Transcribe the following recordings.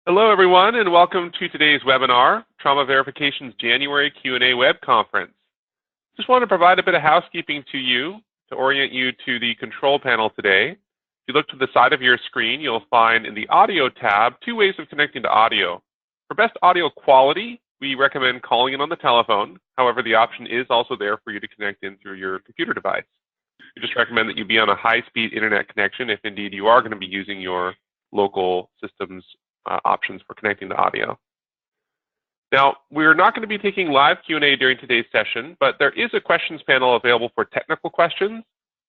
Hello, everyone, and welcome to today's webinar, Trauma Verification's January Q&A Web Conference. Just want to provide a bit of housekeeping to you to orient you to the control panel today. If you look to the side of your screen, you'll find in the Audio tab two ways of connecting to audio. For best audio quality, we recommend calling in on the telephone. However, the option is also there for you to connect in through your computer device. We just recommend that you be on a high-speed internet connection if indeed you are going to be using your local system's options for connecting to audio. Now, we're not going to be taking live Q&A during today's session, but there is a questions panel available for technical questions.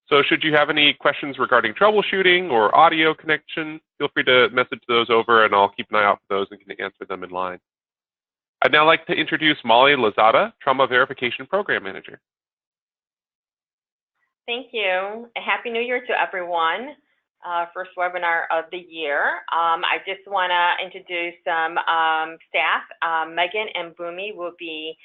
So should you have any questions regarding troubleshooting or audio connection, feel free to message those over and I'll keep an eye out for those and can answer them in line. I'd now like to introduce Molly Lozada, Trauma Verification Program Manager. Thank you. Happy New Year to everyone. First webinar of the year. I just want to introduce some staff. Megan and Boomy will be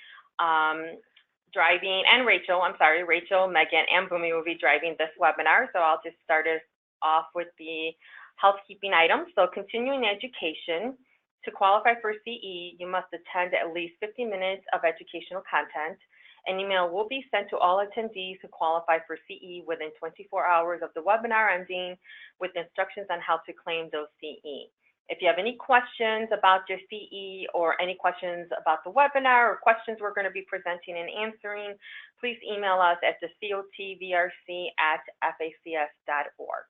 driving, and Rachel, Megan and Boomy will be driving this webinar. So I'll just start us off with the housekeeping items. So continuing education. To qualify for CE, you must attend at least 50 minutes of educational content. An email will be sent to all attendees who qualify for CE within 24 hours of the webinar ending with instructions on how to claim those CE. If you have any questions about your CE or any questions about the webinar or questions we're going to be presenting and answering, please email us at thecoTvrc@facs.org.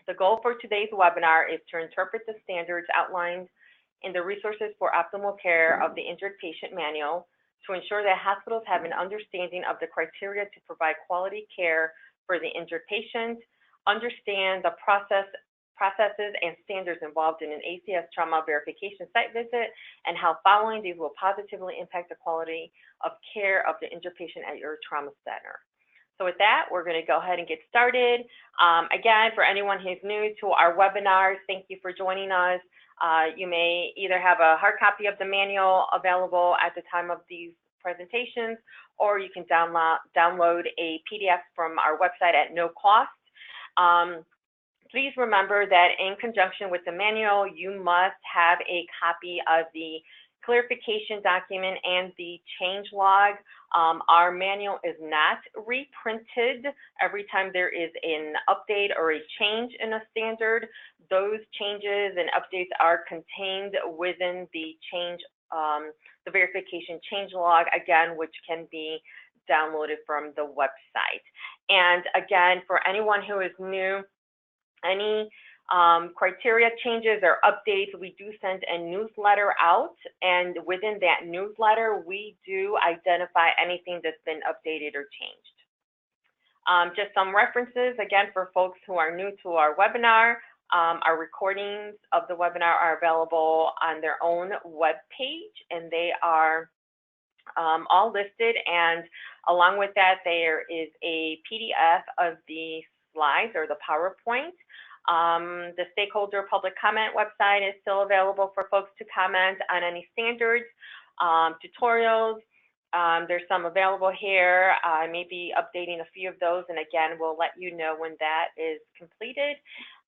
The goal for today's webinar is to interpret the standards outlined in the Resources for Optimal Care of the Injured Patient Manual to ensure that hospitals have an understanding of the criteria to provide quality care for the injured patient, understand the processes and standards involved in an ACS trauma verification site visit, and how following these will positively impact the quality of care of the injured patient at your trauma center. So with that, we're going to go ahead and get started. Again, for anyone who's new to our webinars, thank you for joining us. You may either have a hard copy of the manual available at the time of these presentations, or you can download a PDF from our website at no cost. Please remember that in conjunction with the manual, you must have a copy of the clarification document and the change log. Our manual is not reprinted every time there is an update or a change in a standard. Those changes and updates are contained within the the verification change log, again, which can be downloaded from the website. And again, for anyone who is new, any criteria changes or updates, we do send a newsletter out, and within that newsletter, we do identify anything that's been updated or changed. Just some references, again, for folks who are new to our webinar. Our recordings of the webinar are available on their own web page, and they are all listed, and along with that, there is a PDF of the slides or the PowerPoint. The stakeholder public comment website is still available for folks to comment on any standards, tutorials. There's some available here. I may be updating a few of those, and again, we'll let you know when that is completed.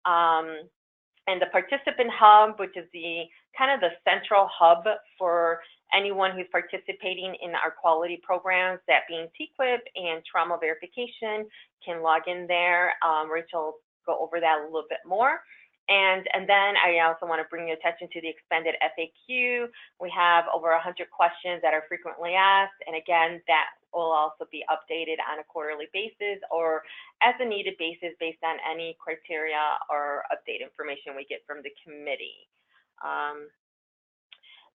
And the participant hub, which is the kind of the central hub for anyone who's participating in our quality programs, that being TQIP and trauma verification, can log in there. Rachel go over that a little bit more. And then I also want to bring your attention to the expanded FAQ. We have over 100 questions that are frequently asked. And again, that will also be updated on a quarterly basis or as a needed basis based on any criteria or update information we get from the committee.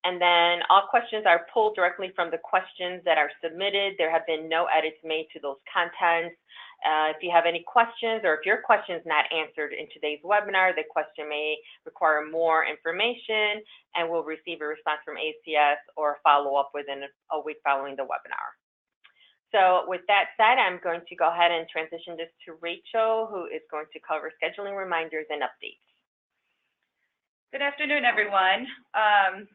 And then all questions are pulled directly from the questions that are submitted. There have been no edits made to those contents. If you have any questions, or if your question is not answered in today's webinar, the question may require more information, and we'll receive a response from ACS or follow up within a week following the webinar. So with that said, I'm going to go ahead and transition this to Rachel, who is going to cover scheduling reminders and updates. Good afternoon, everyone.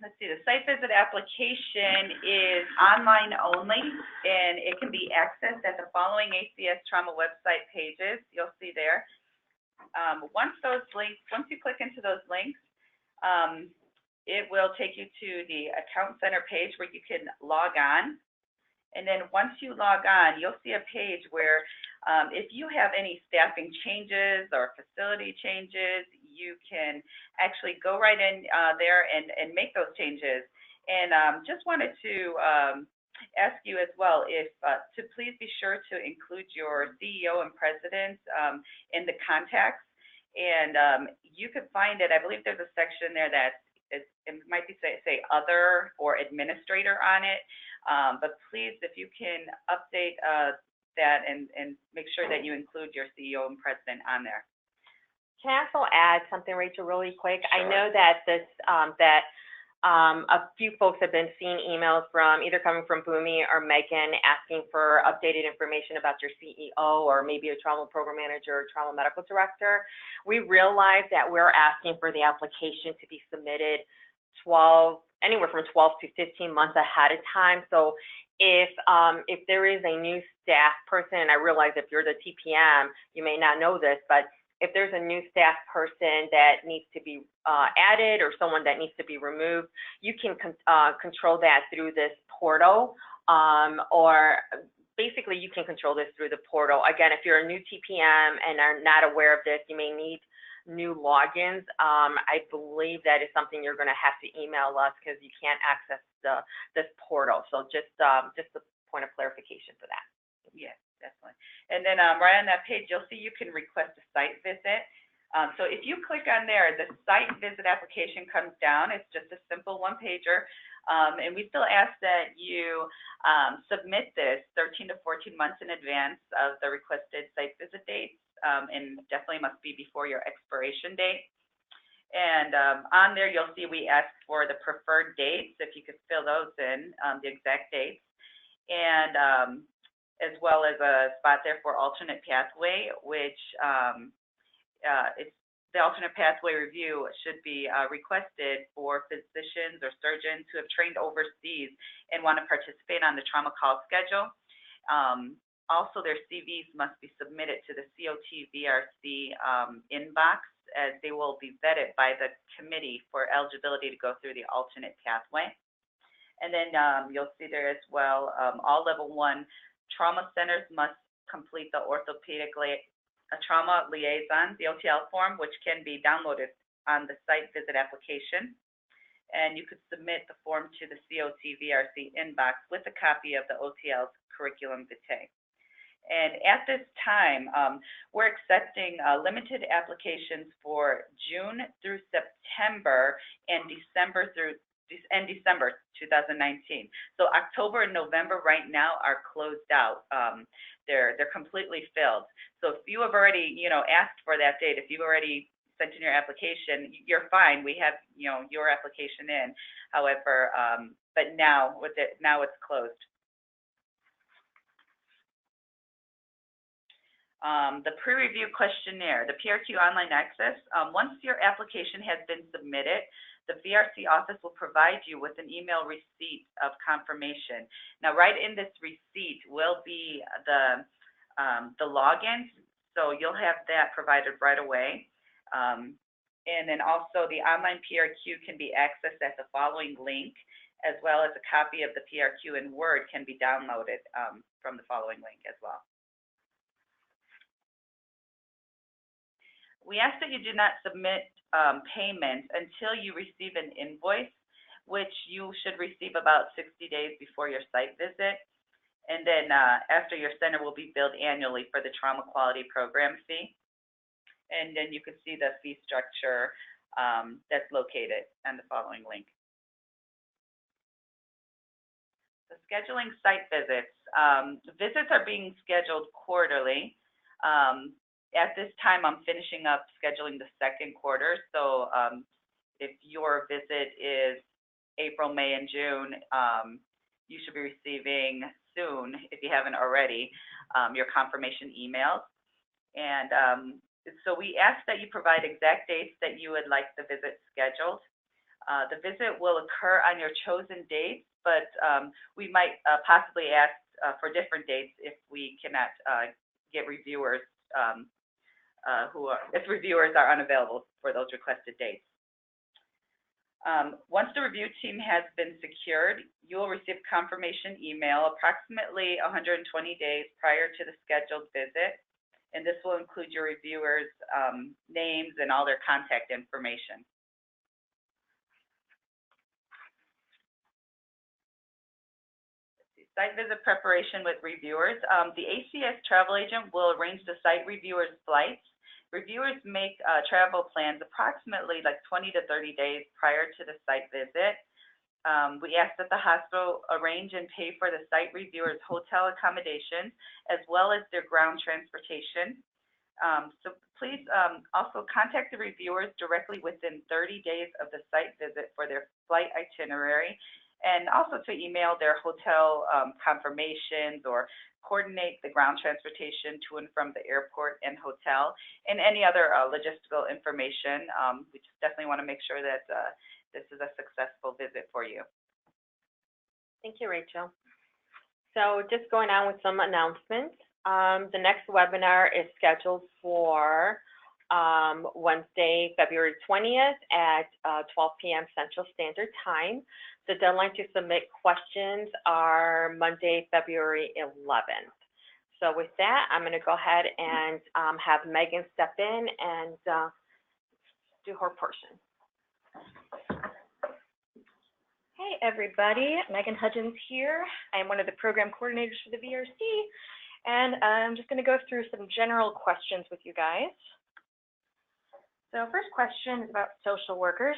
Let's see, the site visit application is online only, and it can be accessed at the following ACS Trauma website pages. You'll see there. Once you click into those links, It will take you to the Account Center page where you can log on. And then once you log on, you'll see a page where if you have any staffing changes or facility changes, you can actually go right in there and make those changes. And just wanted to ask you as well if to please be sure to include your CEO and president in the contacts. And you could find it, I believe there's a section there that it might be say other or administrator on it, but please, if you can update that and make sure that you include your CEO and president on there. Can I also add something, Rachel, really quick? Sure. I know that a few folks have been seeing emails from either coming from Boomi or Megan asking for updated information about your CEO or maybe a trauma program manager or trauma medical director. We realize that we're asking for the application to be submitted anywhere from 12 to 15 months ahead of time. So if there is a new staff person, and I realize if you're the TPM, you may not know this, but if there's a new staff person that needs to be added or someone that needs to be removed, you can control that through this portal, or basically you can control this through the portal. Again, if you're a new TPM and are not aware of this, you may need new logins. I believe that is something you're going to have to email us because you can't access this portal. So just a point of clarification for that. Yes, definitely. And then right on that page, you'll see you can request a site visit. So if you click on there, the site visit application comes down. It's just a simple one-pager. And we still ask that you submit this 13 to 14 months in advance of the requested site visit dates, and definitely must be before your expiration date. And on there, you'll see we ask for the preferred dates, if you could fill those in, the exact dates. And as well as a spot there for alternate pathway, which the alternate pathway review should be requested for physicians or surgeons who have trained overseas and want to participate on the trauma call schedule. Also, their CVs must be submitted to the COT VRC inbox, as they will be vetted by the committee for eligibility to go through the alternate pathway. And then you'll see there as well, all level 1 trauma centers must complete the orthopedic trauma liaison, the OTL form, which can be downloaded on the site visit application. And you could submit the form to the COT VRC inbox with a copy of the OTL's curriculum vitae. And at this time, we're accepting limited applications for June through September and December 2019. So October and November right now are closed out. They're completely filled. So if you have already, asked for that date, if you've already sent in your application, you're fine. We have, your application in. However, but now it's closed. The pre-review questionnaire, the PRQ online access. Once your application has been submitted, the VRC office will provide you with an email receipt of confirmation. Now, right in this receipt will be the login, so you'll have that provided right away. And then also the online PRQ can be accessed at the following link, as well as a copy of the PRQ in Word can be downloaded from the following link as well. We ask that you do not submit payment until you receive an invoice, which you should receive about 60 days before your site visit. And then after, your center will be billed annually for the trauma quality program fee. And then you can see the fee structure that's located on the following link. The scheduling site visits. Visits are being scheduled quarterly. At this time, I'm finishing up scheduling the second quarter. So if your visit is April, May, and June, you should be receiving soon, if you haven't already, your confirmation emails. And so we ask that you provide exact dates that you would like the visit scheduled. The visit will occur on your chosen dates, but we might possibly ask for different dates if we cannot get reviewers if reviewers are unavailable for those requested dates. Once the review team has been secured, you will receive confirmation email approximately 120 days prior to the scheduled visit, and this will include your reviewers' names and all their contact information. Site visit preparation with reviewers. The ACS travel agent will arrange the site reviewers' flights. Reviewers make travel plans approximately like 20 to 30 days prior to the site visit. We ask that the hospital arrange and pay for the site reviewers' hotel accommodation as well as their ground transportation. So please also contact the reviewers directly within 30 days of the site visit for their flight itinerary, and also to email their hotel confirmations or coordinate the ground transportation to and from the airport and hotel, and any other logistical information. We just definitely want to make sure that this is a successful visit for you. Thank you, Rachel. So just going on with some announcements. The next webinar is scheduled for Wednesday, February 20th at 12 p.m. Central Standard Time. The deadline to submit questions are Monday, February 11th. So with that, I'm going to go ahead and have Megan step in and do her portion. Hey everybody, Megan Hutchins here. I'm one of the program coordinators for the VRC, and I'm just going to go through some general questions with you guys. So first question is about social workers.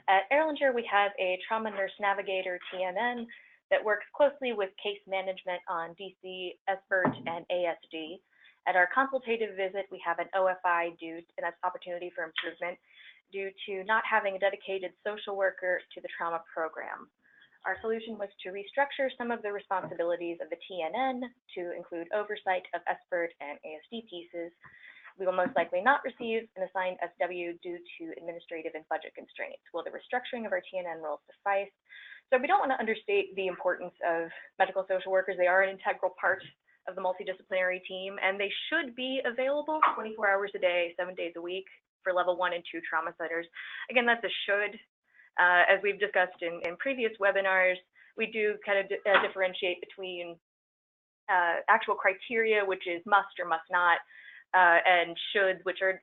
At Erlanger, we have a trauma nurse navigator, TNN, that works closely with case management on DC, SBIRT, and ASD. At our consultative visit, we have an OFI due, and that's opportunity for improvement, due to not having a dedicated social worker to the trauma program. Our solution was to restructure some of the responsibilities of the TNN to include oversight of SBIRT and ASD pieces. We will most likely not receive an assigned SW due to administrative and budget constraints. Will the restructuring of our TNN roles suffice? So we don't want to understate the importance of medical social workers. They are an integral part of the multidisciplinary team, and they should be available 24 hours a day, 7 days a week for level 1 and 2 trauma centers. Again, that's a should. As we've discussed in previous webinars, we do kind of differentiate between actual criteria, which is must or must not, and should, which are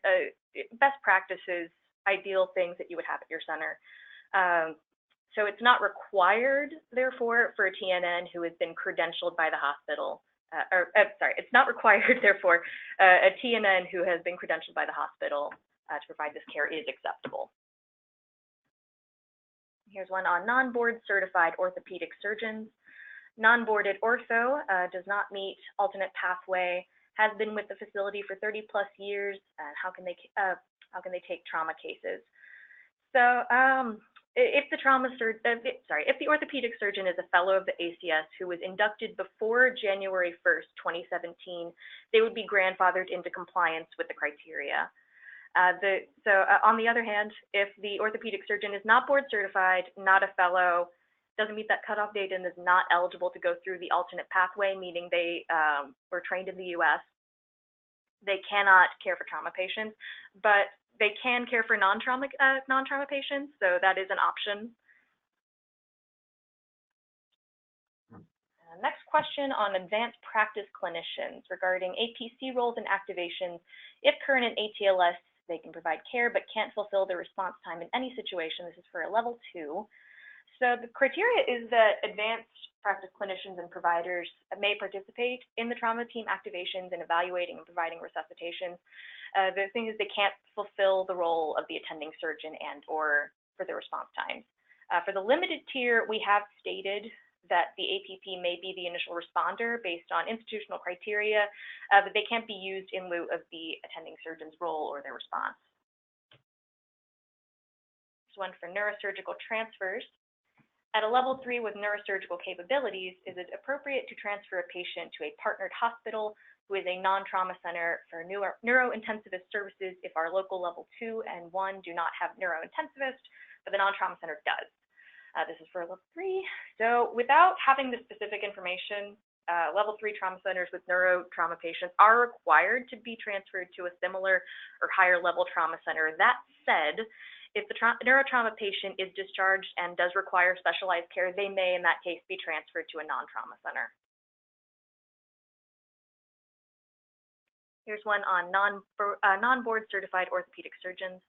best practices, ideal things that you would have at your center. So it's not required, therefore, for a TNN who has been credentialed by the hospital, it's not required, therefore, a TNN who has been credentialed by the hospital to provide this care is acceptable. Here's one on non-board certified orthopedic surgeons. Non-boarded ortho does not meet alternate pathway, has been with the facility for 30 plus years, and how can they take trauma cases? So if the orthopedic surgeon is a fellow of the ACS who was inducted before January 1st, 2017, they would be grandfathered into compliance with the criteria. On the other hand, if the orthopedic surgeon is not board certified, not a fellow, doesn't meet that cutoff date, and is not eligible to go through the alternate pathway, meaning they were trained in the US, they cannot care for trauma patients, but they can care for non-trauma patients, so that is an option. Next question on advanced practice clinicians regarding APC roles and activations. If current in ATLS, they can provide care but can't fulfill their response time in any situation. This is for a level 2. So the criteria is that advanced practice clinicians and providers may participate in the trauma team activations and evaluating and providing resuscitations. The thing is they can't fulfill the role of the attending surgeon and or for the response times. For the limited tier, we have stated that the APP may be the initial responder based on institutional criteria, but they can't be used in lieu of the attending surgeon's role or their response. This one for neurosurgical transfers. At a level 3 with neurosurgical capabilities, is it appropriate to transfer a patient to a partnered hospital who is a non-trauma center for neurointensivist services if our local level 2 and 1 do not have neurointensivist, but the non-trauma center does? This is for level 3. So without having the specific information, level 3 trauma centers with neurotrauma patients are required to be transferred to a similar or higher level trauma center. That said, If the neurotrauma patient is discharged and does require specialized care, they may, in that case, be transferred to a non-trauma center. Here's one on non-board certified orthopedic surgeons.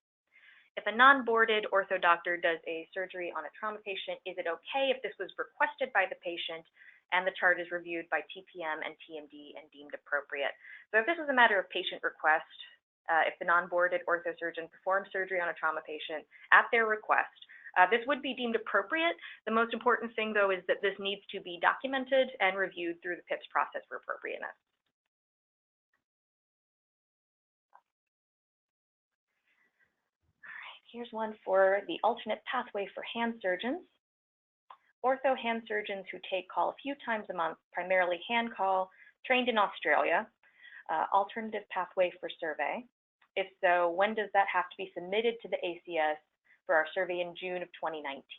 If a non-boarded ortho doctor does a surgery on a trauma patient, is it okay if this was requested by the patient and the chart is reviewed by TPM and TMD and deemed appropriate? So if this is a matter of patient request, if the non-boarded ortho surgeon performs surgery on a trauma patient at their request, this would be deemed appropriate. The most important thing, though, is that this needs to be documented and reviewed through the PIPS process for appropriateness. Here's one for the alternate pathway for hand surgeons. Ortho hand surgeons who take call a few times a month, primarily hand call, trained in Australia, alternative pathway for survey. If so, when does that have to be submitted to the ACS for our survey in June of 2019?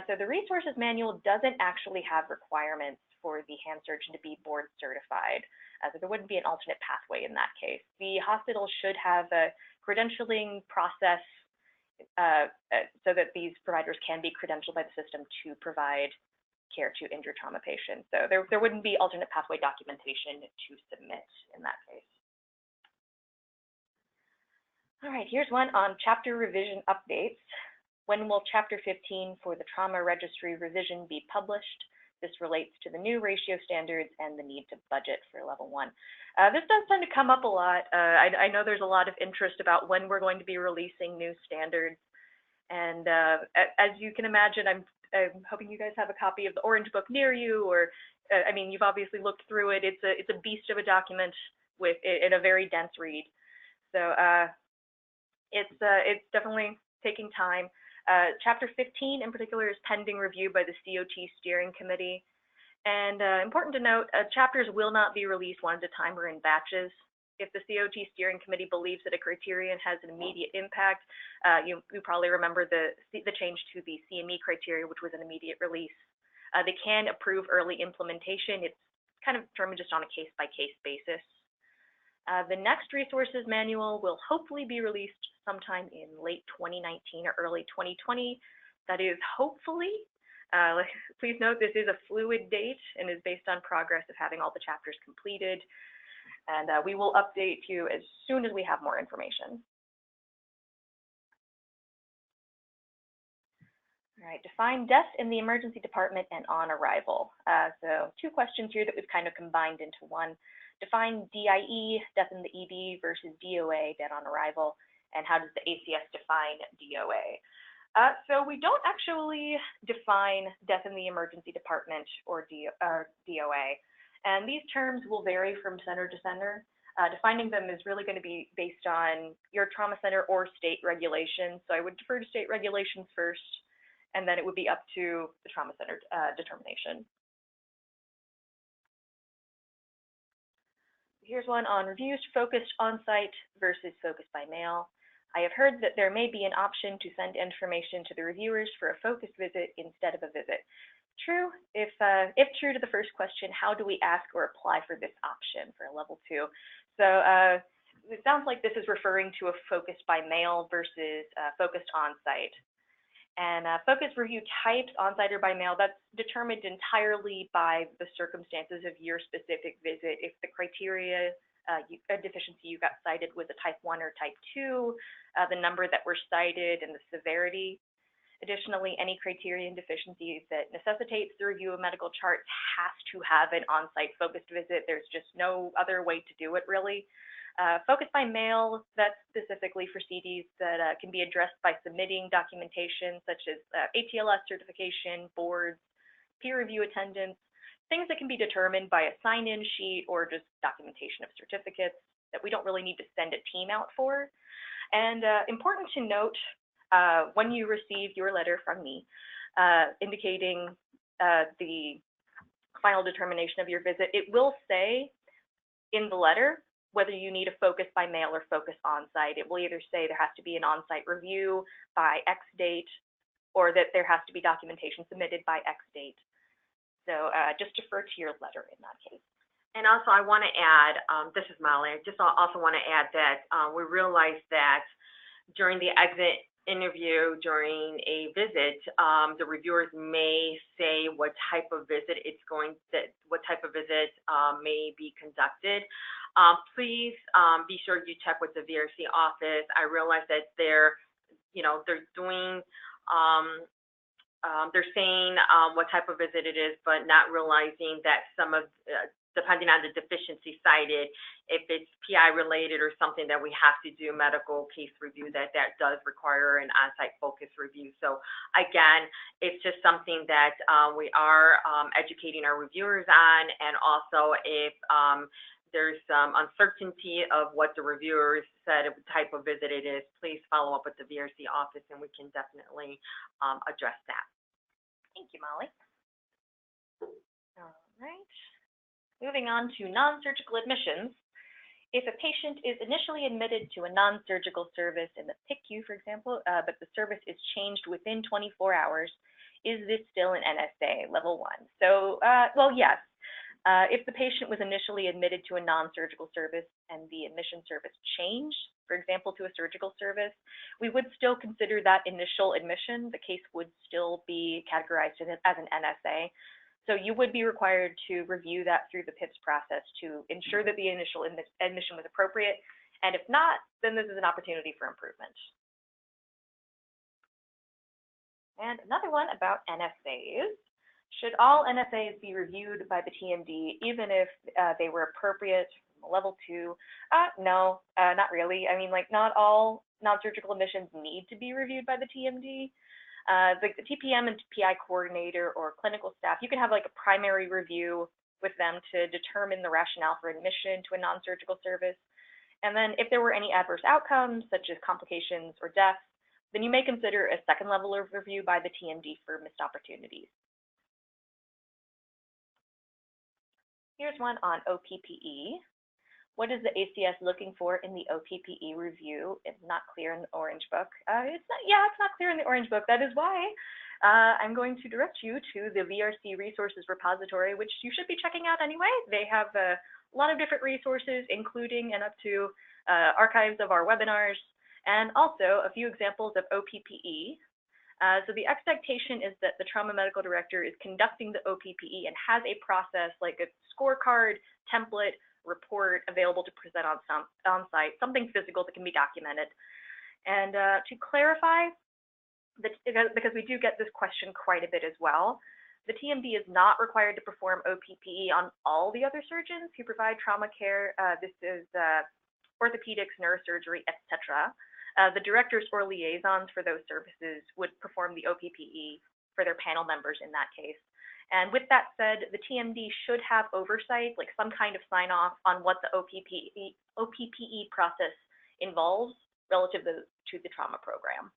So the resources manual doesn't actually have requirements for the hand surgeon to be board certified. So there wouldn't be an alternate pathway in that case. The hospital should have a credentialing process so that these providers can be credentialed by the system to provide care to injured trauma patients. So there wouldn't be alternate pathway documentation to submit in that case. All right, here's one on chapter revision updates. When will chapter 15 for the trauma registry revision be published? This relates to the new ratio standards and the need to budget for level 1. This does tend to come up a lot. I know there's a lot of interest about when we're going to be releasing new standards. And as you can imagine, I'm hoping you guys have a copy of the Orange Book near you, or I mean, you've obviously looked through it. It's a beast of a document with in a very dense read. So it's definitely taking time. Chapter 15 in particular is pending review by the COT steering committee. And important to note, chapters will not be released one at a time or in batches. If the COT steering committee believes that a criterion has an immediate impact, you probably remember the change to the CME criteria, which was an immediate release. They can approve early implementation. It's kind of determined just on a case-by-case basis. The next resources manual will hopefully be released sometime in late 2019 or early 2020. That is hopefully. Please note this is a fluid date and is based on progress of having all the chapters completed. And we will update you as soon as we have more information. All right, define death in the emergency department and on arrival. So 2 questions here that we've kind of combined into one. Define DIE, death in the ED, versus DOA, dead on arrival, and how does the ACS define DOA? So we don't actually define death in the emergency department or DOA, and these terms will vary from center to center. Defining them is really going to be based on your trauma center or state regulations, so I would defer to state regulations first, and then it would be up to the trauma center determination. Here's one on reviews focused on-site versus focused by mail. I have heard that there may be an option to send information to the reviewers for a focused visit instead of a visit. True. If true to the first question, how do we ask or apply for this option for a level 2? So it sounds like this is referring to a focused by mail versus focused on-site. And focus review types, on-site or by mail, that's determined entirely by the circumstances of your specific visit. If the criteria, a deficiency you got cited was a type 1 or type 2, the number that were cited and the severity. Additionally, any criterion deficiencies that necessitates the review of medical charts has to have an on-site focused visit. There's just no other way to do it, really. Focus by mail, that's specifically for CDs that can be addressed by submitting documentation such as ATLS certification, boards, peer review attendance, things that can be determined by a sign-in sheet or just documentation of certificates that we don't really need to send a team out for. And important to note, when you receive your letter from me indicating the final determination of your visit, it will say in the letter whether you need a focus by mail or focus on-site. It will either say there has to be an on-site review by X date or that there has to be documentation submitted by X date. So just defer to your letter in that case. And also I want to add, this is Molly, I just also want to add that we realized that during the exit interview during a visit, the reviewers may say what type of visit may be conducted. Please be sure you check with the VRC office. I realize that they're doing, they're saying what type of visit it is, but not realizing that some of, depending on the deficiency cited, if it's PI related or something that we have to do medical case review, that does require an on-site focus review. So again, it's just something that we are educating our reviewers on, and also if there's some uncertainty of what the reviewers said of the type of visit it is, please follow up with the VRC office and we can definitely address that. Thank you, Molly. All right. Moving on to non-surgical admissions. If a patient is initially admitted to a non-surgical service in the PICU, for example, but the service is changed within 24 hours, is this still an NSA level 1? So, well, yes. If the patient was initially admitted to a non-surgical service and the admission service changed, for example, to a surgical service, we would still consider that initial admission. The case would still be categorized as an NSA. So you would be required to review that through the PIPS process to ensure that the initial admission was appropriate. And if not, then this is an opportunity for improvement. And another one about NSAs. Should all NSAs be reviewed by the TMD, even if they were appropriate from level 2? No, not really. I mean, like, not all non-surgical admissions need to be reviewed by the TMD. Like the TPM and PI coordinator or clinical staff, you can have like a primary review with them to determine the rationale for admission to a non-surgical service. And then if there were any adverse outcomes, such as complications or death, then you may consider a second level of review by the TMD for missed opportunities. Here's one on OPPE. What is the ACS looking for in the OPPE review? It's not clear in the Orange Book. It's not clear in the Orange Book. That is why I'm going to direct you to the VRC resources repository, which you should be checking out anyway. They have a lot of different resources, including and up to archives of our webinars, and also a few examples of OPPE. So the expectation is that the trauma medical director is conducting the OPPE and has a process like a scorecard, template, report available to present on site, something physical that can be documented. And to clarify, because we do get this question quite a bit as well, the TMD is not required to perform OPPE on all the other surgeons who provide trauma care. This is orthopedics, neurosurgery, etc. The directors or liaisons for those services would perform the OPPE for their panel members in that case. And with that said, the TMD should have oversight, like some kind of sign-off on what the OPPE process involves relative to the trauma program.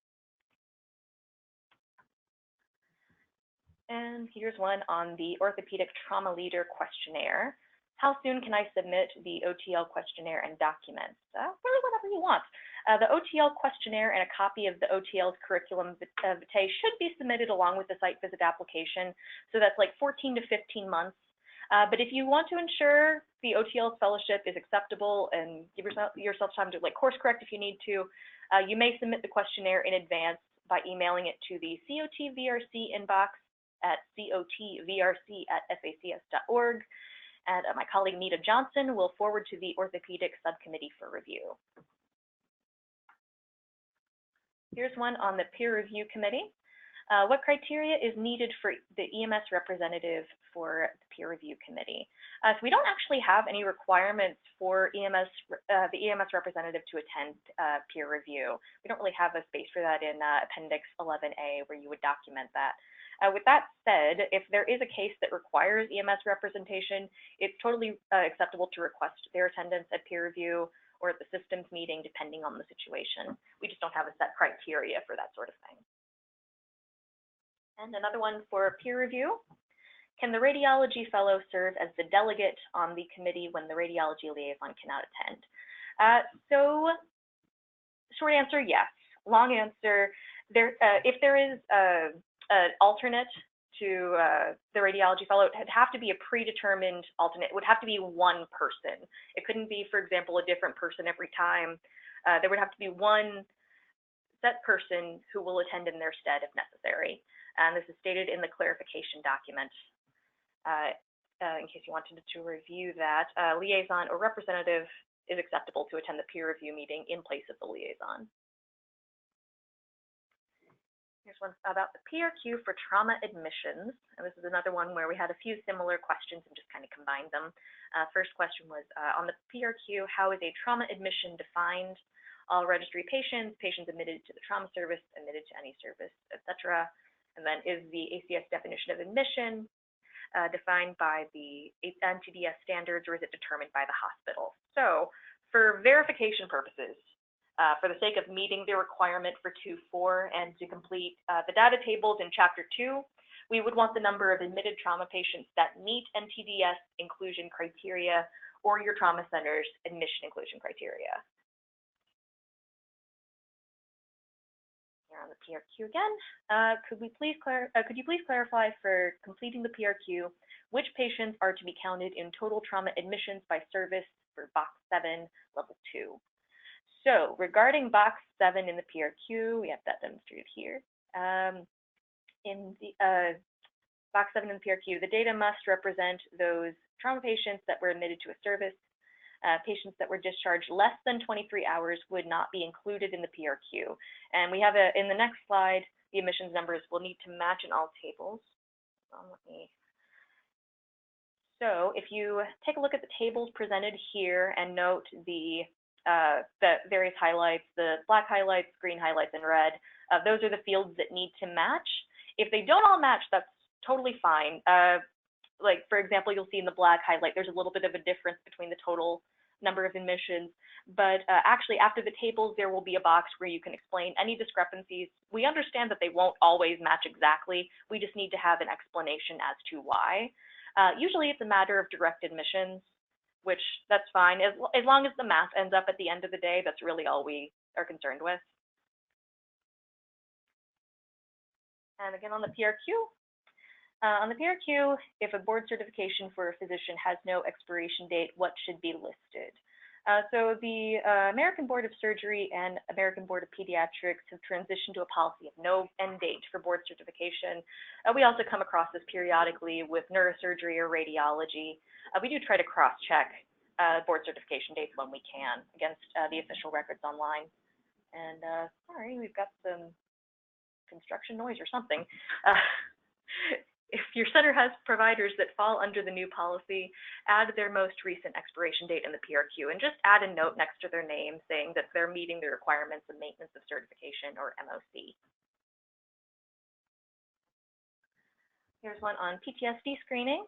And here's one on the Orthopedic Trauma Leader Questionnaire. How soon can I submit the OTL questionnaire and documents? Really, whenever you want. The OTL questionnaire and a copy of the OTL's curriculum vitae should be submitted along with the site visit application. So that's like 14 to 15 months. But if you want to ensure the OTL fellowship is acceptable and give yourself time to like course correct if you need to, you may submit the questionnaire in advance by emailing it to the COTVRC inbox at cotvRC@facs.org. And my colleague Nita Johnson will forward to the Orthopedic Subcommittee for review. Here's one on the peer review committee. What criteria is needed for the EMS representative for the peer review committee? So we don't actually have any requirements for the EMS representative to attend peer review. We don't really have a space for that in Appendix 11A where you would document that. With that said, if there is a case that requires EMS representation, it's totally acceptable to request their attendance at peer review or at the systems meeting, depending on the situation. We just don't have a set criteria for that sort of thing. And another one for peer review. Can the radiology fellow serve as the delegate on the committee when the radiology liaison cannot attend? So short answer, yes. Long answer, if there is an alternate to the radiology fellow, it would have to be a predetermined alternate. It would have to be one person. It couldn't be, for example, a different person every time. There would have to be set person who will attend in their stead if necessary. And this is stated in the clarification document. In case you wanted to review that, liaison or representative is acceptable to attend the peer review meeting in place of the liaison. Here's one about the PRQ for trauma admissions. And this is another one where we had a few similar questions and just kind of combined them. First question was, on the PRQ, how is a trauma admission defined? All registry patients, patients admitted to the trauma service, admitted to any service, etc. And then is the ACS definition of admission defined by the NTDS standards, or is it determined by the hospital? So for verification purposes, for the sake of meeting the requirement for 2.4 and to complete the data tables in Chapter 2, we would want the number of admitted trauma patients that meet NTDS inclusion criteria or your trauma center's admission inclusion criteria. Here on the PRQ again, could you please clarify for completing the PRQ, which patients are to be counted in total trauma admissions by service for Box 7, Level 2? So regarding Box 7 in the PRQ, we have that demonstrated here. In the Box 7 in the PRQ, the data must represent those trauma patients that were admitted to a service. Patients that were discharged less than 23 hours would not be included in the PRQ. And we have in the next slide, the admissions numbers will need to match in all tables. So if you take a look at the tables presented here and note the various highlights, the black highlights, green highlights, and red, those are the fields that need to match. If they don't all match, that's totally fine. Like, for example, you'll see in the black highlight, there's a little bit of a difference between the total number of admissions, but actually after the tables, there will be a box where you can explain any discrepancies. We understand that they won't always match exactly. We just need to have an explanation as to why. Usually it's a matter of direct admissions, which that's fine. As long as the math ends up at the end of the day, that's really all we are concerned with. And again, on the PRQ, if a board certification for a physician has no expiration date, what should be listed? So the American Board of Surgery and American Board of Pediatrics have transitioned to a policy of no end date for board certification. We also come across this periodically with neurosurgery or radiology. We do try to cross-check board certification dates when we can against the official records online. And sorry, we've got some construction noise or something. If your center has providers that fall under the new policy, add their most recent expiration date in the PRQ and just add a note next to their name saying that they're meeting the requirements of maintenance of certification, or MOC. Here's one on PTSD screening.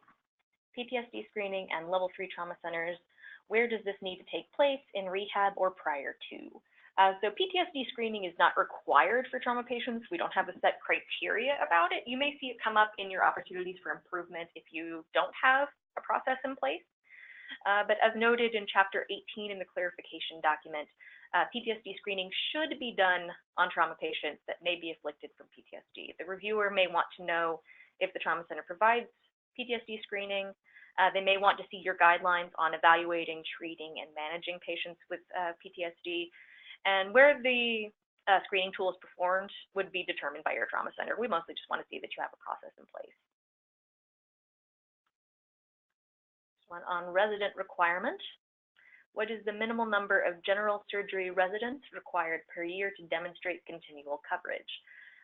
PTSD screening and level 3 trauma centers. Where does this need to take place, in rehab or prior to? So PTSD screening is not required for trauma patients. We don't have a set criteria about it. You may see it come up in your opportunities for improvement if you don't have a process in place. But as noted in Chapter 18 in the clarification document, PTSD screening should be done on trauma patients that may be afflicted from PTSD. The reviewer may want to know if the trauma center provides PTSD screening. They may want to see your guidelines on evaluating, treating, and managing patients with PTSD. And where the screening tool is performed would be determined by your trauma center. We mostly just want to see that you have a process in place. This one on resident requirement. What is the minimal number of general surgery residents required per year to demonstrate continual coverage?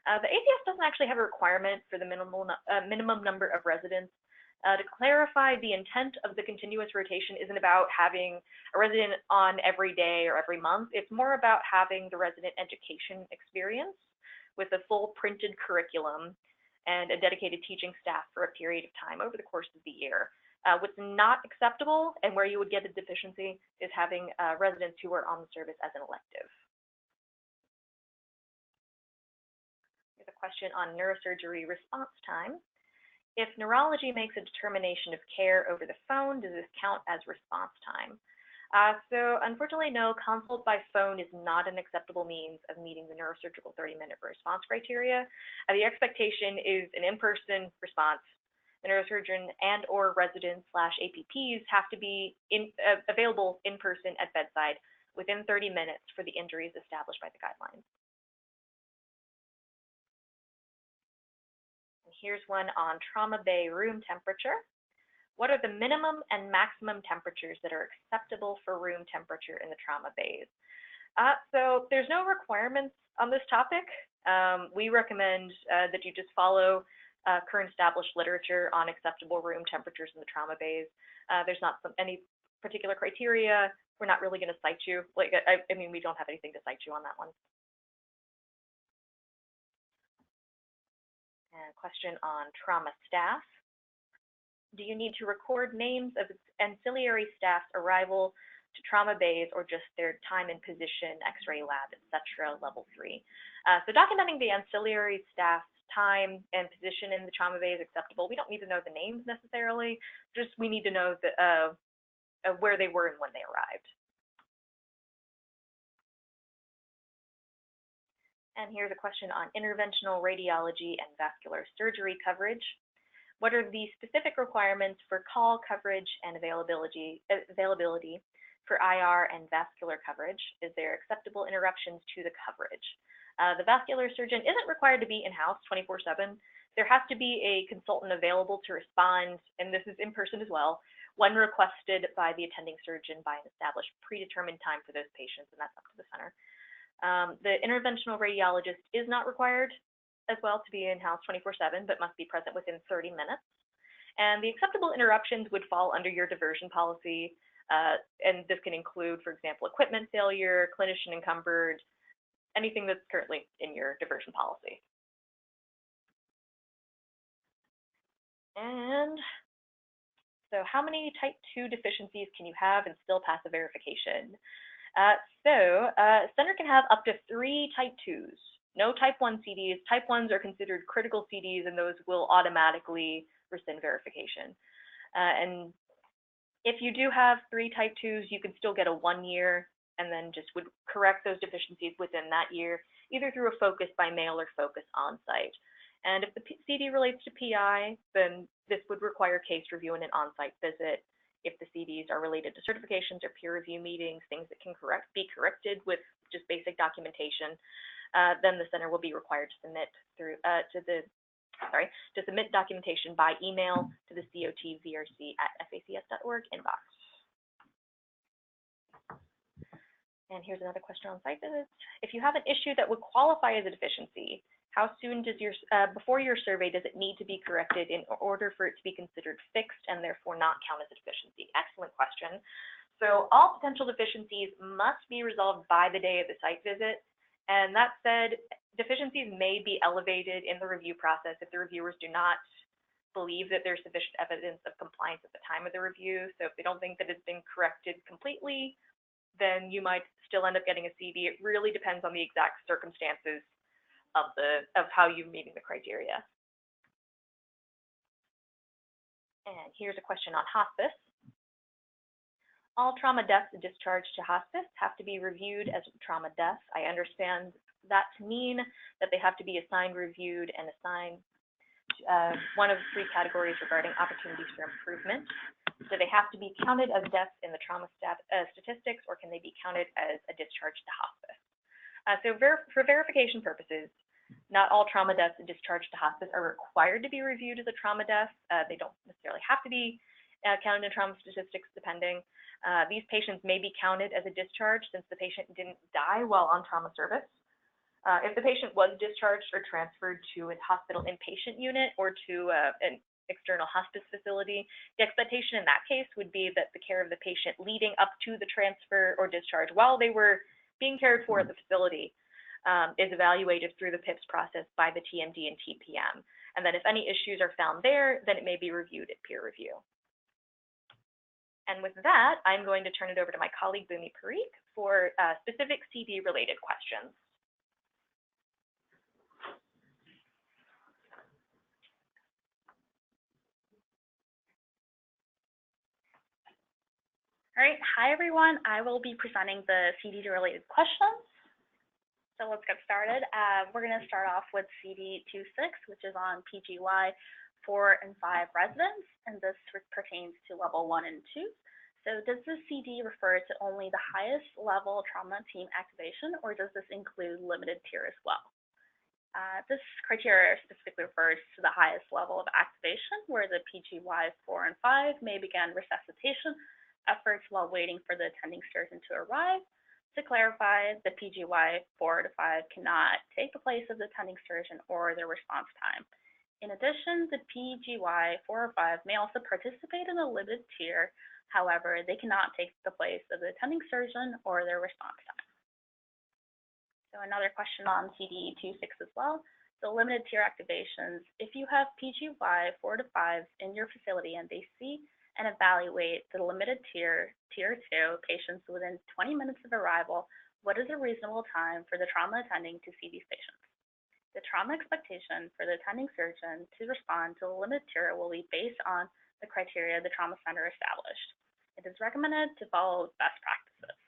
The ACS doesn't actually have a requirement for the minimum number of residents. To clarify, the intent of the continuous rotation isn't about having a resident on every day or every month. It's more about having the resident education experience with a full printed curriculum and a dedicated teaching staff for a period of time over the course of the year. What's not acceptable and where you would get a deficiency is having residents who are on the service as an elective. Here's a question on neurosurgery response time. If neurology makes a determination of care over the phone, does this count as response time? So unfortunately, no, consult by phone is not an acceptable means of meeting the neurosurgical 30-minute response criteria. The expectation is an in-person response. The neurosurgeon and or residents/APPs have to be available in person at bedside within 30 minutes for the injuries established by the guidelines. here's one on trauma bay room temperature. What are the minimum and maximum temperatures that are acceptable for room temperature in the trauma bays? So there's no requirements on this topic. We recommend that you just follow current established literature on acceptable room temperatures in the trauma bays. There's not any particular criteria. We're not really going to cite you. Like, I mean, we don't have anything to cite you on that one. And a question on trauma staff. Do you need to record names of ancillary staff's arrival to trauma bays or just their time and position, x-ray lab, etc., level 3? So documenting the ancillary staff's time and position in the trauma bay is acceptable. We don't need to know the names necessarily, just we need to know the, where they were and when they arrived. And here's a question on interventional radiology and vascular surgery coverage. What are the specific requirements for call coverage and availability for IR and vascular coverage? Is there acceptable interruptions to the coverage? The vascular surgeon isn't required to be in-house 24/7. There has to be a consultant available to respond, and this is in person as well, when requested by the attending surgeon by an established predetermined time for those patients, and that's up to the center. The interventional radiologist is not required as well to be in-house 24/7, but must be present within 30 minutes. And the acceptable interruptions would fall under your diversion policy, and this can include, for example, equipment failure, clinician encumbered, anything that's currently in your diversion policy. And so how many type 2 deficiencies can you have and still pass a verification? Center can have up to 3 type 2s. No type 1 CDs. Type 1s are considered critical CDs, and those will automatically rescind verification. And if you do have 3 type 2s, you can still get a 1 year, and then just would correct those deficiencies within that year, either through a focus by mail or focus on-site. And if the CD relates to PI, then this would require case review and an on-site visit. If the CDs are related to certifications or peer review meetings, things that can be corrected with just basic documentation, then the center will be required to submit submit documentation by email to the COTVRC@facs.org inbox. And here's another question on site visits. If you have an issue that would qualify as a deficiency, how soon does before your survey does it need to be corrected in order for it to be considered fixed and therefore not count as a deficiency? Excellent question. So all potential deficiencies must be resolved by the day of the site visit. And that said, deficiencies may be elevated in the review process if the reviewers do not believe that there's sufficient evidence of compliance at the time of the review. So if they don't think that it's been corrected completely, then you might still end up getting a CD. It really depends on the exact circumstances of how you're meeting the criteria. And here's a question on hospice. All trauma deaths discharged to hospice have to be reviewed as trauma deaths. I understand that to mean that they have to be assigned, reviewed, and assigned one of 3 categories regarding opportunities for improvement. Do they have to be counted as deaths in the trauma statistics, or can they be counted as a discharge to hospice? For verification purposes, not all trauma deaths discharged to hospice are required to be reviewed as a trauma death. They don't necessarily have to be counted in trauma statistics, depending. These patients may be counted as a discharge since the patient didn't die while on trauma service. If the patient was discharged or transferred to a hospital inpatient unit or to an external hospice facility, the expectation in that case would be that the care of the patient leading up to the transfer or discharge while they were being cared for at the facility is evaluated through the PIPS process by the TMD and TPM. And then if any issues are found there, then it may be reviewed at peer review. And with that, I'm going to turn it over to my colleague, Bhumi Parikh, for specific CD-related questions. All right, hi everyone. I will be presenting the CD-related questions. So let's get started. We're going to start off with CD26, which is on PGY 4 and 5 residents, and this pertains to level 1 and 2. So does this CD refer to only the highest level trauma team activation, or does this include limited tier as well? This criteria specifically refers to the highest level of activation, where the PGY 4 and 5 may begin resuscitation efforts while waiting for the attending surgeon to arrive. To clarify, the PGY 4 to 5 cannot take the place of the attending surgeon or their response time. In addition, the PGY 4 or 5 may also participate in a limited tier. However, they cannot take the place of the attending surgeon or their response time. So another question on CD 26 as well. So limited tier activations. If you have PGY 4 to 5 in your facility and they see and evaluate the limited tier 2 patients within 20 minutes of arrival, what is a reasonable time for the trauma attending to see these patients? The trauma expectation for the attending surgeon to respond to the limited tier will be based on the criteria the trauma center established. It is recommended to follow best practices.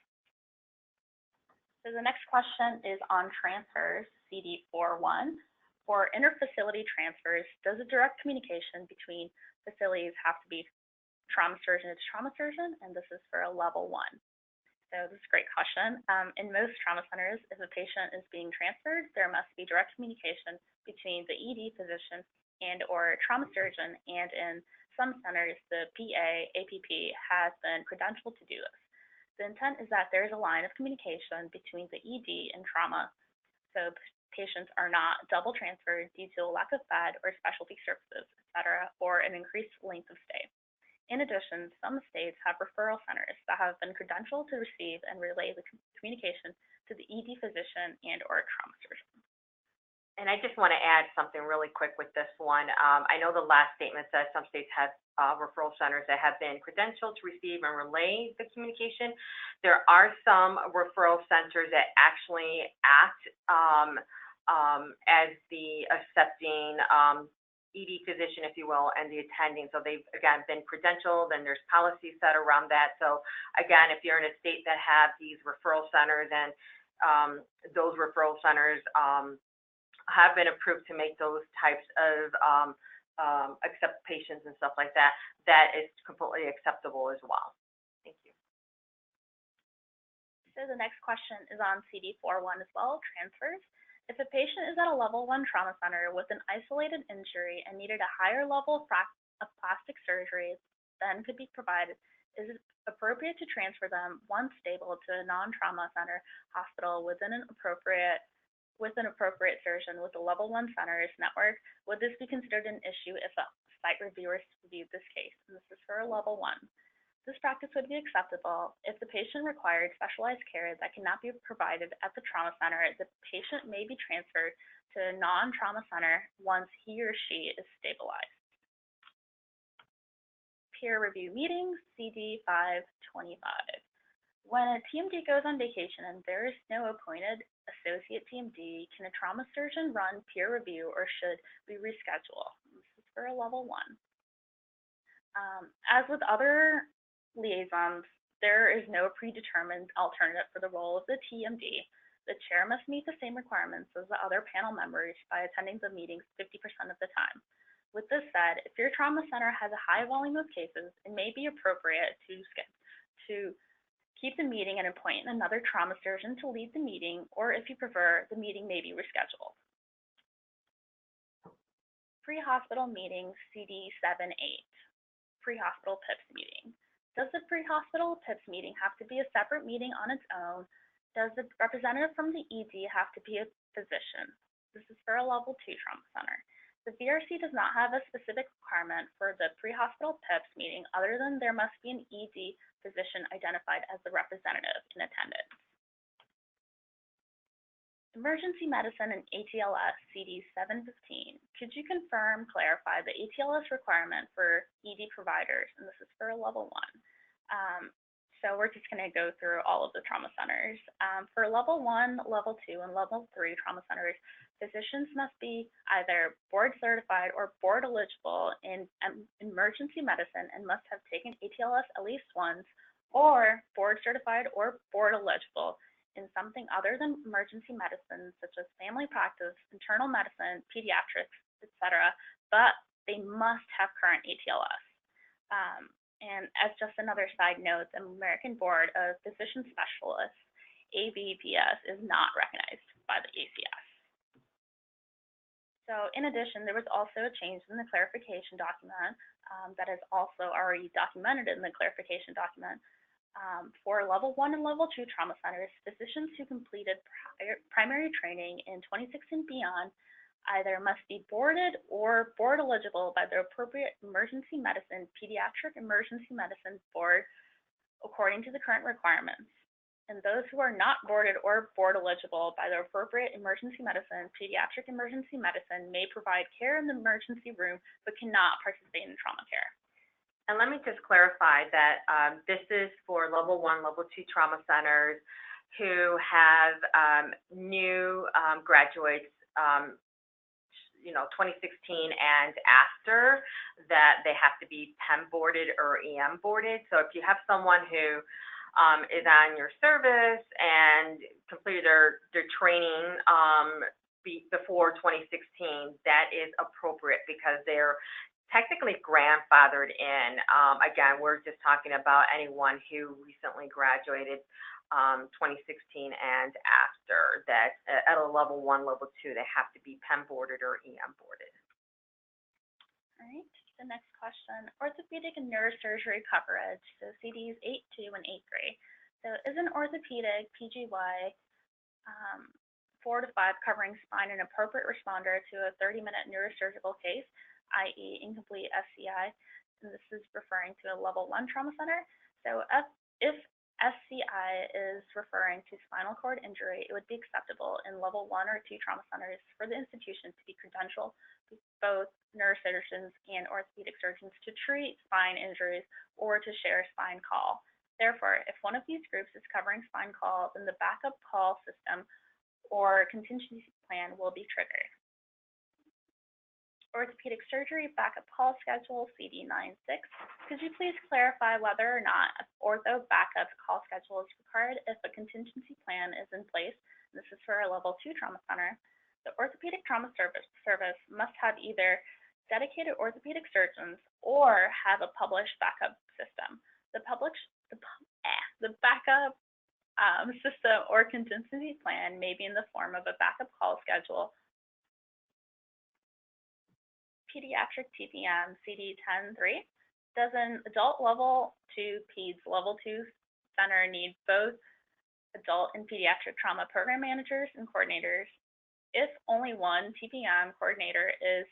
So the next question is on transfers, CD 4.1. For interfacility transfers, does a direct communication between facilities have to be trauma surgeon to trauma surgeon? And this is for a level 1. So this is a great question. In most trauma centers, if a patient is being transferred, there must be direct communication between the ED physician and or trauma surgeon, and in some centers, the PA, APP has been credentialed to do this. The intent is that there is a line of communication between the ED and trauma, so patients are not double transferred due to a lack of bed or specialty services, etc., or an increased length of stay. In addition, some states have referral centers that have been credentialed to receive and relay the communication to the ED physician and or trauma surgeon. And I just want to add something really quick with this one. I know the last statement says some states have referral centers that have been credentialed to receive and relay the communication. There are some referral centers that actually act as the accepting ED physician, if you will, and the attending. So they've, again, been credentialed, and there's policies set around that. So again, if you're in a state that have these referral centers, and those referral centers have been approved to make those types of accept patients and stuff like that, that is completely acceptable as well. Thank you. So the next question is on CD 4.1 as well, transfers. If a patient is at a level 1 trauma center with an isolated injury and needed a higher level of plastic surgery then could be provided, is it appropriate to transfer them once stable to a non-trauma center hospital with an appropriate surgeon with a level 1 centers network? Would this be considered an issue if a site reviewer reviewed this case? And this is for a level 1. This practice would be acceptable if the patient required specialized care that cannot be provided at the trauma center. The patient may be transferred to a non-trauma center once he or she is stabilized. Peer review meetings, CD 525. When a TMD goes on vacation and there is no appointed associate TMD, can a trauma surgeon run peer review or should we reschedule? This is for a level 1. As with other liaisons, there is no predetermined alternative for the role of the TMD. The chair must meet the same requirements as the other panel members by attending the meetings 50% of the time. With this said, if your trauma center has a high volume of cases, it may be appropriate to keep the meeting and appoint another trauma surgeon to lead the meeting, or if you prefer, the meeting may be rescheduled. Pre-hospital meetings, CD 7-8. Pre-hospital PIPS meeting. Does the pre-hospital PIPS meeting have to be a separate meeting on its own? Does the representative from the ED have to be a physician? This is for a level 2 trauma center. The VRC does not have a specific requirement for the pre-hospital PIPS meeting other than there must be an ED physician identified as the representative in attendance. Emergency medicine and ATLS CD 715. Could you confirm, clarify the ATLS requirement for ED providers? And this is for a level 1. So we're just going to go through all of the trauma centers. For level 1, level 2, and level 3 trauma centers, physicians must be either board certified or board eligible in emergency medicine and must have taken ATLS at least once, or board certified or board eligible in something other than emergency medicine, such as family practice, internal medicine, pediatrics, etc., but they must have current ATLS. And as just another side note, the American Board of Physician Specialists, ABPS, is not recognized by the ACS. So in addition, there was also a change in the clarification document that is also already documented in the clarification document. For level 1 and level 2 trauma centers, physicians who completed primary training in 26 and beyond either must be boarded or board eligible by the appropriate emergency medicine, pediatric emergency medicine board according to the current requirements. And those who are not boarded or board eligible by the appropriate emergency medicine, pediatric emergency medicine may provide care in the emergency room but cannot participate in trauma care. And let me just clarify that this is for level 1, level 2 trauma centers who have new graduates, 2016 and after, that they have to be PEM boarded or EM boarded. So if you have someone who is on your service and completed their training before 2016, that is appropriate because they're technically grandfathered in. Again, we're just talking about anyone who recently graduated 2016 and after, that at a level 1, level 2, they have to be PEM boarded or EM boarded. All right. The next question, orthopedic and neurosurgery coverage, so CDs 8.2 and 8.3. So is an orthopedic PGY 4 to 5 covering spine an appropriate responder to a 30-minute neurosurgical case, i.e. incomplete SCI? And this is referring to a level 1 trauma center. So if SCI is referring to spinal cord injury, it would be acceptable in level 1 or 2 trauma centers for the institution to be credentialed with both neurosurgeons and orthopedic surgeons to treat spine injuries or to share spine call. Therefore, if one of these groups is covering spine call, then the backup call system or contingency plan will be triggered. Orthopedic surgery backup call schedule CD96. Could you please clarify whether or not an ortho backup call schedule is required if a contingency plan is in place? This is for a level 2 trauma center. The Orthopedic Trauma Service must have either dedicated orthopedic surgeons or have a published backup system. The backup system or contingency plan may be in the form of a backup call schedule, pediatric TPM CD 10.3. Does an adult level 2 PEDS level 2 center need both adult and pediatric trauma program managers and coordinators? If only one TPM coordinator is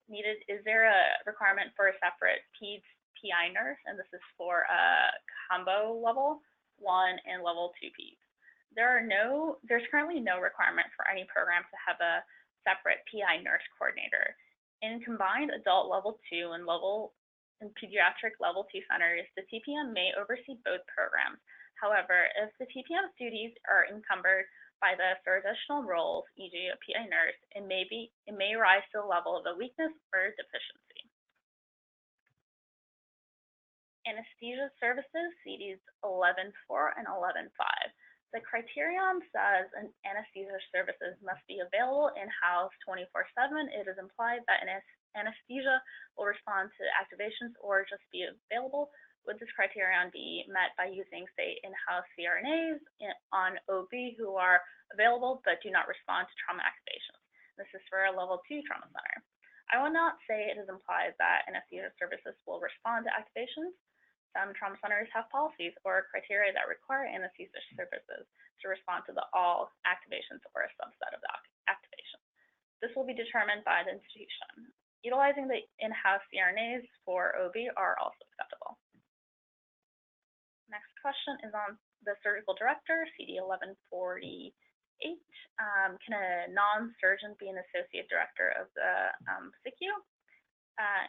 needed, is there a requirement for a separate PEDS PI nurse? And this is for a combo level 1 and level 2 PEDS. There's currently no requirement for any program to have a separate PI nurse coordinator. In combined adult level 2 and pediatric level 2 centers, the TPM may oversee both programs. However, if the TPM's duties are encumbered by the traditional roles, e.g. a PI nurse, it may rise to the level of a weakness or deficiency. Anesthesia Services, CDs 11.4 and 11.5. The criterion says an anesthesia services must be available in-house 24/7. It is implied that an anesthesia will respond to activations or just be available. Would this criterion be met by using, say, in-house CRNAs on OB who are available but do not respond to trauma activations? This is for a level 2 trauma center. I will not say it is implied that anesthesia services will respond to activations. Some trauma centers have policies or criteria that require anesthesia services to respond to all activations or a subset of the activations. This will be determined by the institution. Utilizing the in-house CRNAs for OB are also acceptable. Next question is on the surgical director, CD 1148. Can a non-surgeon be an associate director of the SICU?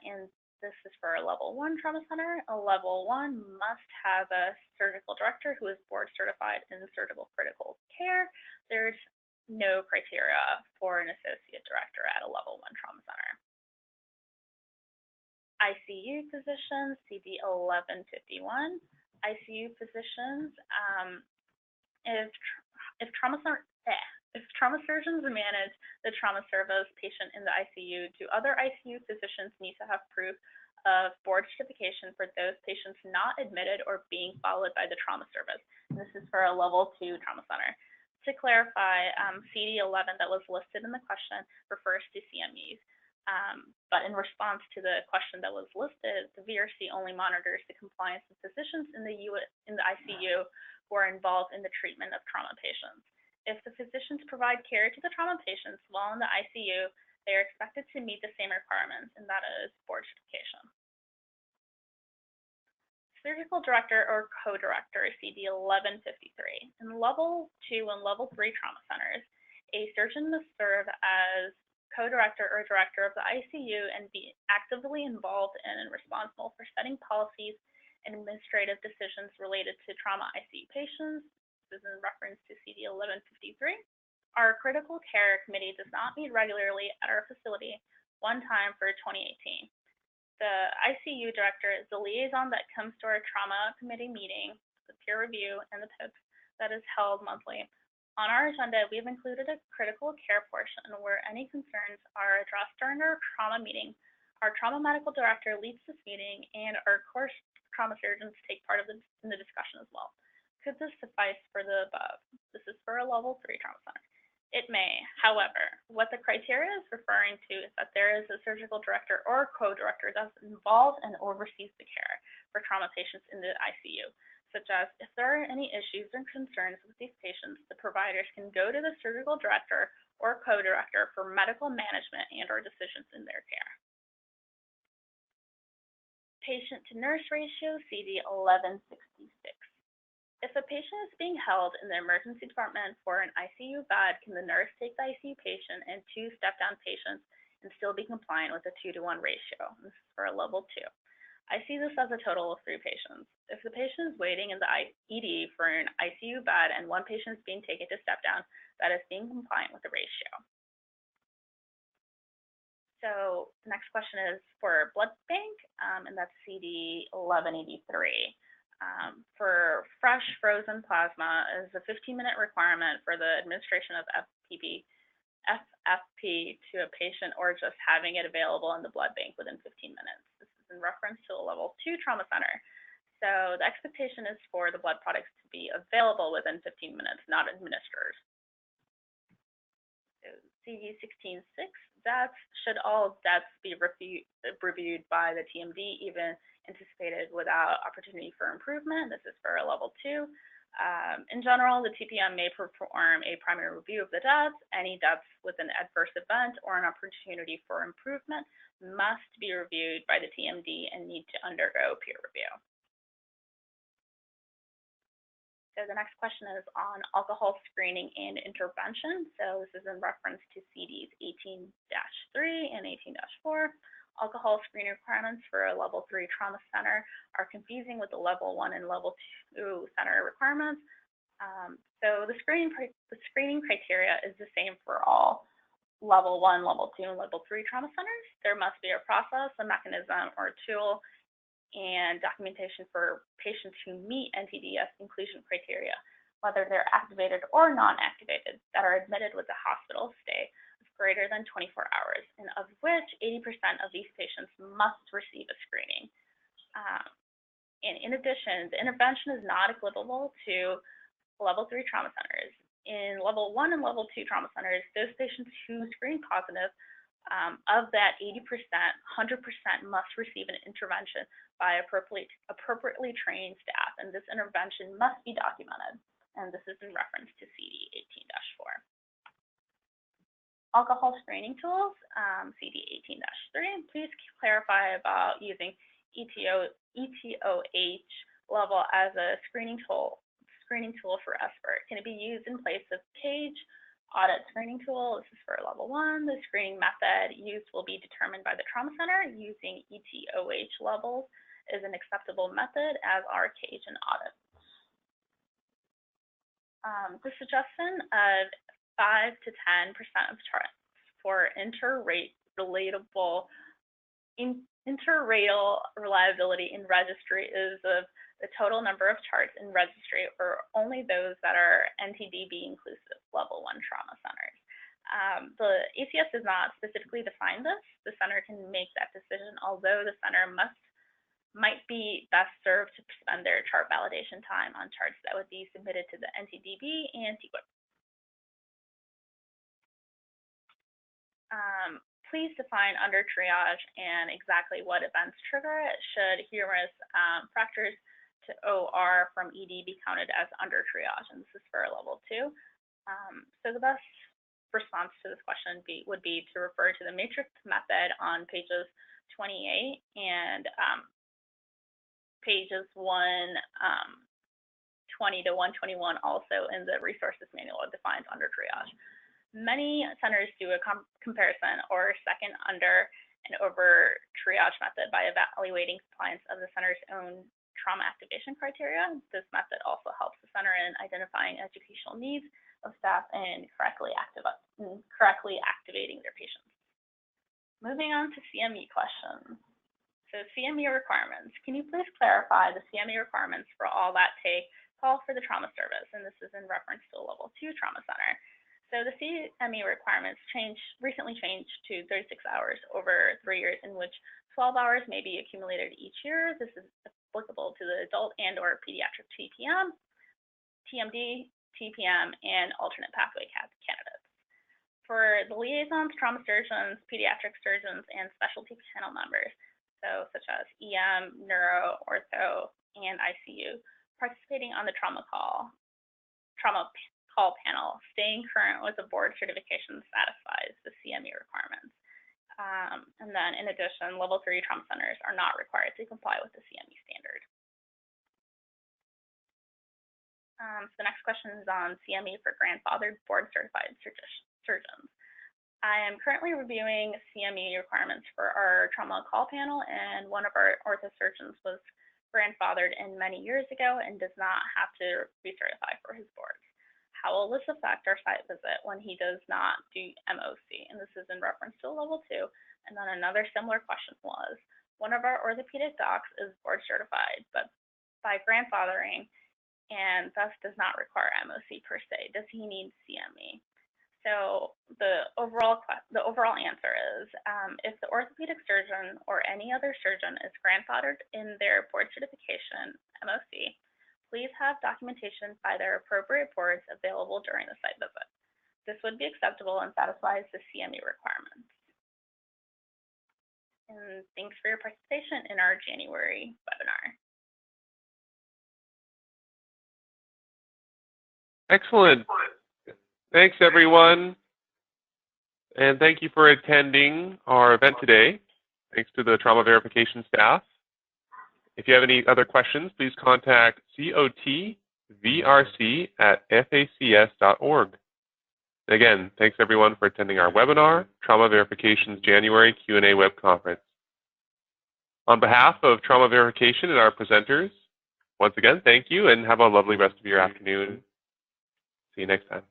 And this is for a level 1 trauma center. A level 1 must have a surgical director who is board certified in surgical critical care. There's no criteria for an associate director at a level 1 trauma center. ICU physicians, CD 1151. ICU physicians, if trauma surgeons manage the trauma service patient in the ICU, do other ICU physicians need to have proof of board certification for those patients not admitted or being followed by the trauma service? And this is for a level 2 trauma center. To clarify, CD11 that was listed in the question refers to CMEs. But in response to the question that was listed, the VRC only monitors the compliance of physicians in the ICU who are involved in the treatment of trauma patients. If the physicians provide care to the trauma patients while in the ICU, they are expected to meet the same requirements, and that is board certification. Surgical director or co-director, CD 1153. In level 2 and level 3 trauma centers, a surgeon must serve as co-director or director of the ICU and be actively involved in and responsible for setting policies and administrative decisions related to trauma ICU patients. This is in reference to CD 1153. Our critical care committee does not meet regularly at our facility, one time for 2018. The ICU director is the liaison that comes to our trauma committee meeting, the peer review, and the PIP that is held monthly. On our agenda, we've included a critical care portion where any concerns are addressed during our trauma meeting. Our trauma medical director leads this meeting, and our core trauma surgeons take part in the discussion as well. Could this suffice for the above? This is for a level 3 trauma center. It may. However, what the criteria is referring to is that there is a surgical director or co-director that's involved and oversees the care for trauma patients in the ICU, such as if there are any issues or concerns with these patients, the providers can go to the surgical director or co-director for medical management and or decisions in their care. Patient to nurse ratio, CD 1166. If a patient is being held in the emergency department for an ICU bed, can the nurse take the ICU patient and 2 step-down patients and still be compliant with a 2-to-1 ratio? This is for a level 2. I see this as a total of 3 patients. If the patient is waiting in the ED for an ICU bed and 1 patient is being taken to step-down, that is being compliant with the ratio. So the next question is for blood bank, and that's CD 1183. For fresh frozen plasma is a 15-minute requirement for the administration of FFP to a patient or just having it available in the blood bank within 15 minutes. This is in reference to a level 2 trauma center. So the expectation is for the blood products to be available within 15 minutes, not administered. So CD 166, deaths. Should all deaths be reviewed by the TMD, even anticipated without opportunity for improvement? This is for a level 2. In general, the TPM may perform a primary review of the deaths. Any deaths with an adverse event or an opportunity for improvement must be reviewed by the TMD and need to undergo peer review. So the next question is on alcohol screening and intervention. So this is in reference to CDs 18-3 and 18-4. Alcohol screening requirements for a level 3 trauma center are confusing with the level 1 and level 2 center requirements. So the screening criteria is the same for all level 1, level 2, and level 3 trauma centers. There must be a process, a mechanism, or a tool and documentation for patients who meet NTDS inclusion criteria, whether they're activated or non-activated, that are admitted with a hospital stay greater than 24 hours, and of which 80% of these patients must receive a screening. And in addition, the intervention is not applicable to level 3 trauma centers. In level 1 and level 2 trauma centers, those patients who screen positive, of that 80%, 100% must receive an intervention by appropriately trained staff, and this intervention must be documented. And this is in reference to CD 18-4. Alcohol screening tools, CD 18-3. Please clarify about using ETOH level as a screening tool for SBIRT. Can it be used in place of CAGE audit screening tool? This is for level 1. The screening method used will be determined by the trauma center. Using ETOH levels is an acceptable method, as are CAGE and audit. The suggestion of 5 to 10% of charts for interratal reliability in registry is of the total number of charts in registry, or only those that are NTDB inclusive, level 1 trauma centers. The ACS does not specifically define this. The center can make that decision, although the center might be best served to spend their chart validation time on charts that would be submitted to the NTDB and TQIP. Please define UnderTriage and exactly what events trigger it. Should humerus fractures to OR from ED be counted as UnderTriage? And this is for level 2. So the best response to this question would be to refer to the matrix method on pages 28 and pages 120 to 121 also in the resources manual defines UnderTriage. Many centers do a comparison or second under and over triage method by evaluating compliance of the center's own trauma activation criteria. This method also helps the center in identifying educational needs of staff and correctly activating their patients. Moving on to CME questions. So CME requirements. Can you please clarify the CME requirements for all that take call for the trauma service? And this is in reference to a level 2 trauma center. So the CME requirements recently changed to 36 hours over 3 years, in which 12 hours may be accumulated each year. This is applicable to the adult and or pediatric TPM, TMD, TPM, and alternate pathway candidates. For the liaisons, trauma surgeons, pediatric surgeons, and specialty panel members, so such as EM, neuro, ortho, and ICU, participating on the trauma call panel, staying current with the board certification satisfies the CME requirements. And then in addition, level 3 trauma centers are not required to comply with the CME standard. So the next question is on CME for grandfathered board certified surgeons. I am currently reviewing CME requirements for our trauma call panel, and one of our ortho surgeons was grandfathered in many years ago and does not have to recertify for his boards. How will this affect our site visit when he does not do MOC? And this is in reference to level 2. And then another similar question was, one of our orthopedic docs is board certified, but by grandfathering and thus does not require MOC per se. Does he need CME? So the overall answer is, if the orthopedic surgeon or any other surgeon is grandfathered in their board certification MOC, please have documentation by their appropriate boards available during the site visit. This would be acceptable and satisfies the CME requirements. And thanks for your participation in our January webinar. Excellent. Thanks, everyone. And thank you for attending our event today. Thanks to the trauma verification staff. If you have any other questions, please contact cotvrc@facs.org. Again, thanks everyone for attending our webinar, Trauma Verification's January Q&A web conference. On behalf of Trauma Verification and our presenters, once again, thank you and have a lovely rest of your afternoon. See you next time.